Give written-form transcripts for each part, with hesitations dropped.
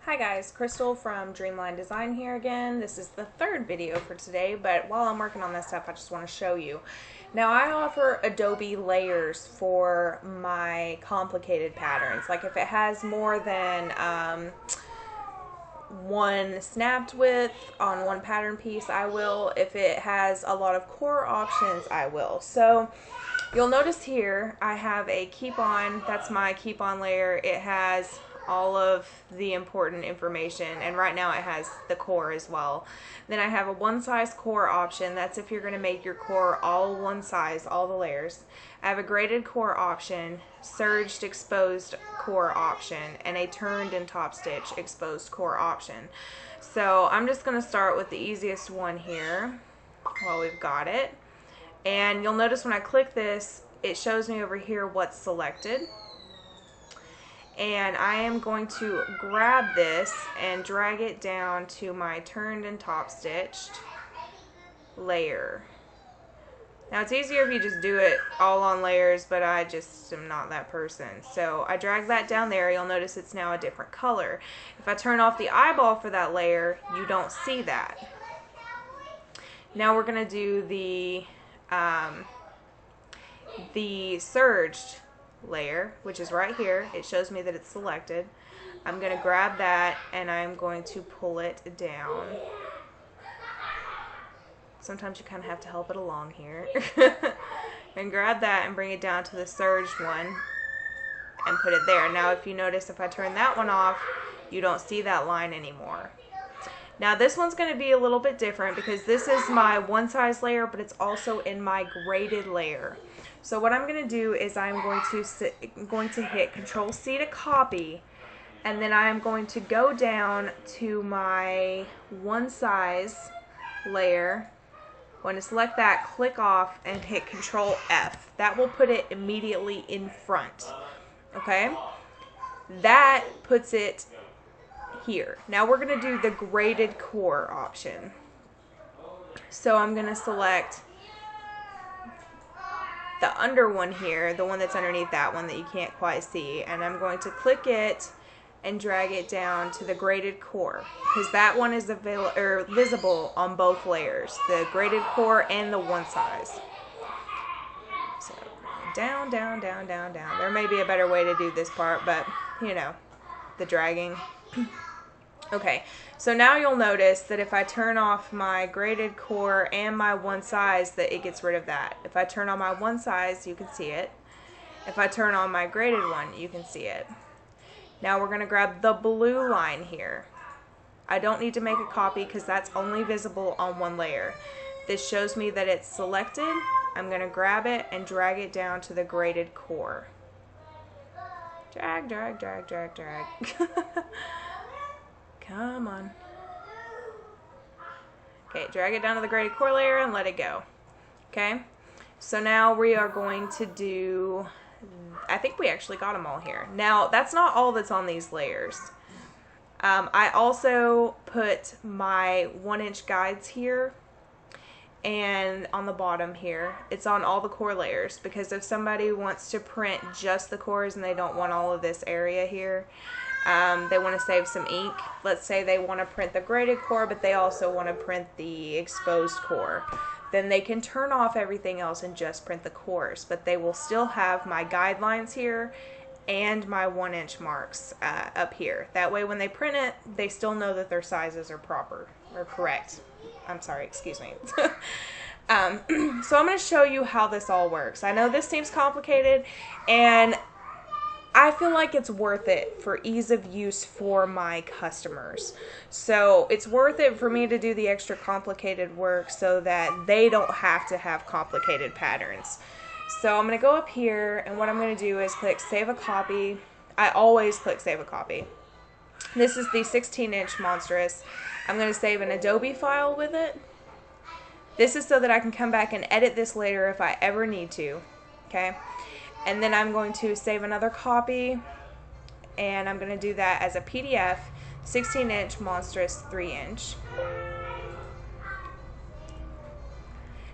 Hi guys, Crystal from Dreamline Design here again. This is the third video for today, but while I'm working on this stuff, I just want to show you. Now I offer Adobe Layers for my complicated patterns. Like if it has more than one snapped width on one pattern piece, I will. If it has a lot of core options, I will. So you'll notice here I have a keep on. That's my keep on layer. It has all of the important information, and right now it has the core as well. Then I have a one size core option. That's if you're going to make your core all one size, all the layers. I have a graded core option, surged exposed core option, and a turned and top stitch exposed core option. So I'm just going to start with the easiest one here while we've got it. And you'll notice when I click this, it shows me over here what's selected. And I am going to grab this and drag it down to my turned and top stitched layer. Now it's easier if you just do it all on layers, but I just am not that person. So I drag that down there. You'll notice it's now a different color. If I turn off the eyeball for that layer, you don't see that. Now we're going to do the surged layer, which is right here. It shows me that it's selected. I'm going to grab that and I'm going to pull it down. Sometimes you kind of have to help it along here. And grab that and bring it down to the surged one and put it there. Now if you notice, if I turn that one off, you don't see that line anymore. Now this one's going to be a little bit different because this is my one size layer, but it's also in my graded layer. So what I'm going to do is I'm going to hit Control C to copy, and then I am going to go down to my one size layer. I'm going to select that, click off, and hit Control F. That will put it immediately in front. Okay? That puts it here. Now we're going to do the graded core option. So I'm going to select the under one here, the one that's underneath that one that you can't quite see, and I'm going to click it and drag it down to the graded core because that one is visible on both layers, the graded core and the one size. So down, down, down, down, down. There may be a better way to do this part, but you know, the dragging. Okay, so now you'll notice that if I turn off my graded core and my one size, that it gets rid of that. If I turn on my one size, you can see it. If I turn on my graded one, you can see it. Now we're going to grab the blue line here. I don't need to make a copy because that's only visible on one layer. This shows me that it's selected. I'm going to grab it and drag it down to the graded core. Drag, drag, drag, drag, drag. Come on. Okay, drag it down to the graded core layer and let it go. Okay, so now we are going to do, I think we actually got them all here. Now, that's not all that's on these layers. I also put my 1-inch guides here and on the bottom here. It's on all the core layers because if somebody wants to print just the cores and they don't want all of this area here, they want to save some ink. Let's say they want to print the graded core, but they also want to print the exposed core. Then they can turn off everything else and just print the cores, but they will still have my guidelines here and my 1-inch marks up here. That way when they print it, they still know that their sizes are proper or correct. I'm sorry, excuse me. So I'm going to show you how this all works. I know this seems complicated, and I feel like it's worth it for ease of use for my customers. So it's worth it for me to do the extra complicated work so that they don't have to have complicated patterns. So I'm going to go up here, and what I'm going to do is click Save a Copy. I always click Save a Copy. This is the 16-inch monstrous. I'm going to save an Adobe file with it. This is so that I can come back and edit this later if I ever need to. Okay? And then I'm going to save another copy, and I'm going to do that as a PDF, 16-inch monstrous 3-inch.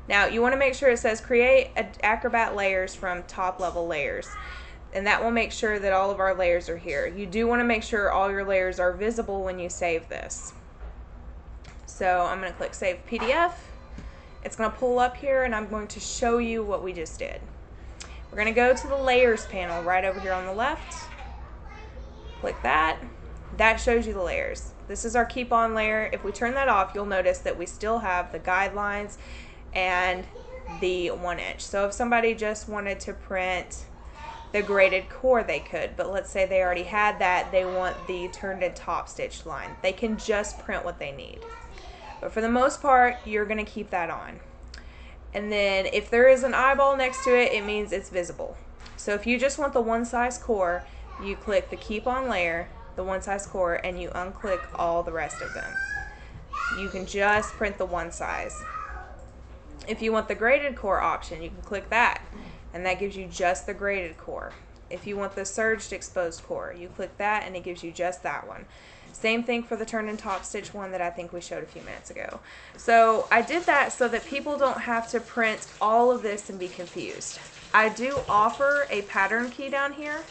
Now you want to make sure it says create Acrobat layers from top level layers. And that will make sure that all of our layers are here. You do want to make sure all your layers are visible when you save this. So I'm going to click Save PDF. It's going to pull up here, and I'm going to show you what we just did. We're going to go to the Layers panel right over here on the left. Click that. That shows you the layers. This is our Keep On layer. If we turn that off, you'll notice that we still have the guidelines and the 1 inch. So if somebody just wanted to print the graded core, they could, but let's say they already had that, they want the turned and top stitched line. They can just print what they need. But for the most part, you're going to keep that on. And then if there is an eyeball next to it, it means it's visible. So if you just want the 1 size core, you click the Keep On layer, the 1 size core, and you unclick all the rest of them. You can just print the 1 size. If you want the graded core option, you can click that, and that gives you just the graded core. If you want the surged exposed core, you click that and it gives you just that one. Same thing for the turn and top stitch one that I think we showed a few minutes ago. So I did that so that people don't have to print all of this and be confused. I do offer a pattern key down here,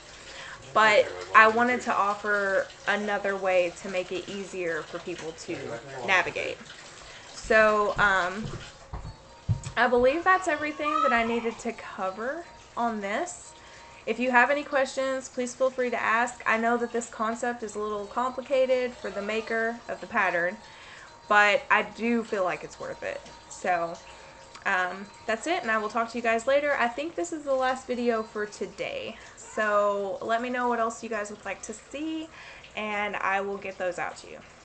but I wanted to offer another way to make it easier for people to navigate. So I believe that's everything that I needed to cover on this. If you have any questions, please feel free to ask. I know that this concept is a little complicated for the maker of the pattern, but I do feel like it's worth it. So that's it, and I will talk to you guys later. I think this is the last video for today. So let me know what else you guys would like to see, and I will get those out to you.